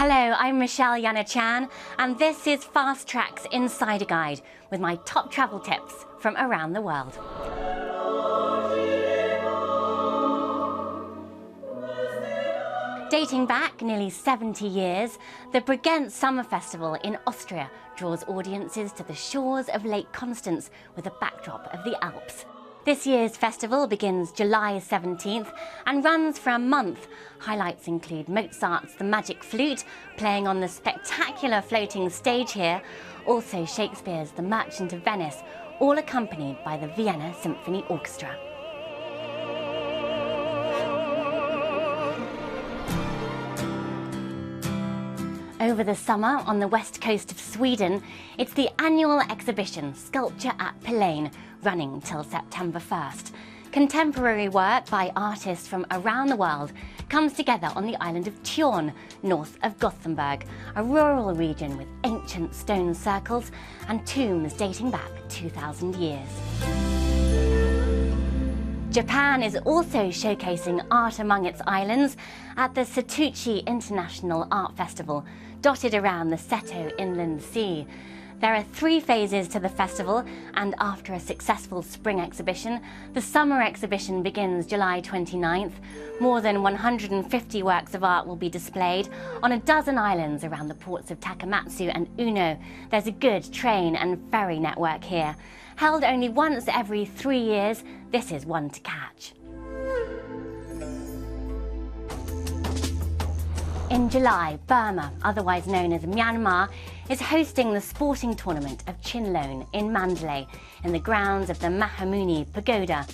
Hello, I'm Michelle Yanachan, and this is Fast Track's Insider Guide with my top travel tips from around the world. Dating back nearly 70 years, the Bregenz Summer Festival in Austria draws audiences to the shores of Lake Constance with a backdrop of the Alps. This year's festival begins July 17th and runs for a month. Highlights include Mozart's The Magic Flute, playing on the spectacular floating stage here, also Shakespeare's The Merchant of Venice, all accompanied by the Vienna Symphony Orchestra. Over the summer, on the west coast of Sweden, it's the annual exhibition Sculpture at Pillene, running till September 1st. Contemporary work by artists from around the world comes together on the island of Tjörn, north of Gothenburg, a rural region with ancient stone circles and tombs dating back 2,000 years. Japan is also showcasing art among its islands at the Setouchi International Art Festival, dotted around the Seto Inland Sea. There are 3 phases to the festival, and after a successful spring exhibition, the summer exhibition begins July 29th. More than 150 works of art will be displayed on a dozen islands around the ports of Takamatsu and Uno. There's a good train and ferry network here. Held only once every 3 years, this is one to catch. In July, Burma, otherwise known as Myanmar, is hosting the sporting tournament of Chinlone in Mandalay, in the grounds of the Mahamuni Pagoda.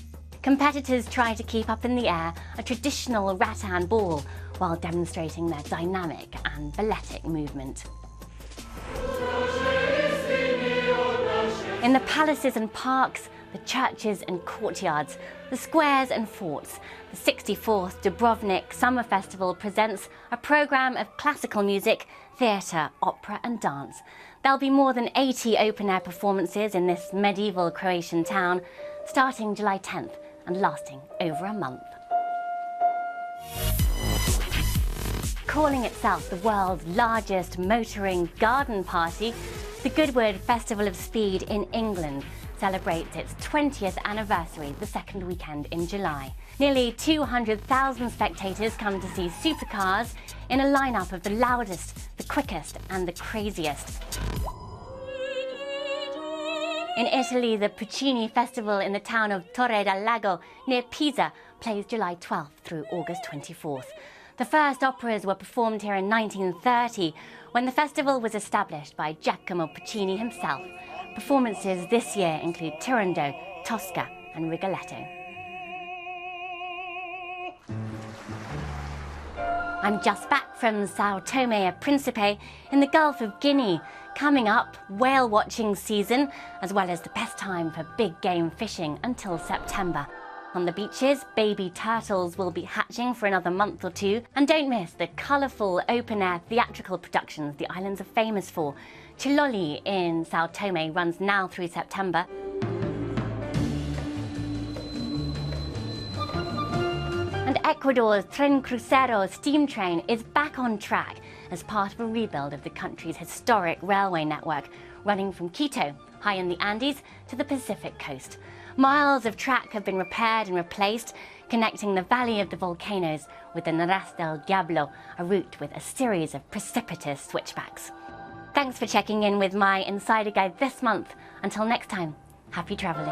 Competitors try to keep up in the air a traditional rattan ball while demonstrating their dynamic and balletic movement. In the palaces and parks, the churches and courtyards, the squares and forts, the 64th Dubrovnik Summer Festival presents a programme of classical music, theatre, opera and dance. There'll be more than 80 open-air performances in this medieval Croatian town, starting July 10th and lasting over a month. Calling itself the world's largest motoring garden party, the Goodwood Festival of Speed in England celebrates its 20th anniversary the second weekend in July. Nearly 200,000 spectators come to see supercars in a lineup of the loudest, the quickest and the craziest. In Italy, the Puccini Festival in the town of Torre del Lago near Pisa plays July 12th through August 24th. The first operas were performed here in 1930, when the festival was established by Giacomo Puccini himself. Performances this year include Turandot, Tosca and Rigoletto. I'm just back from Sao Tome e Principe in the Gulf of Guinea. Coming up, whale watching season, as well as the best time for big game fishing until September. On the beaches, baby turtles will be hatching for another month or 2. And don't miss the colourful open-air theatrical productions the islands are famous for. Chiloli in Sao Tome runs now through September. And Ecuador's Tren Crucero steam train is back on track as part of a rebuild of the country's historic railway network, running from Quito, high in the Andes, to the Pacific coast. Miles of track have been repaired and replaced, connecting the Valley of the Volcanoes with the Naraz del Diablo, a route with a series of precipitous switchbacks. Thanks for checking in with my Insider Guide this month. Until next time, happy travelling.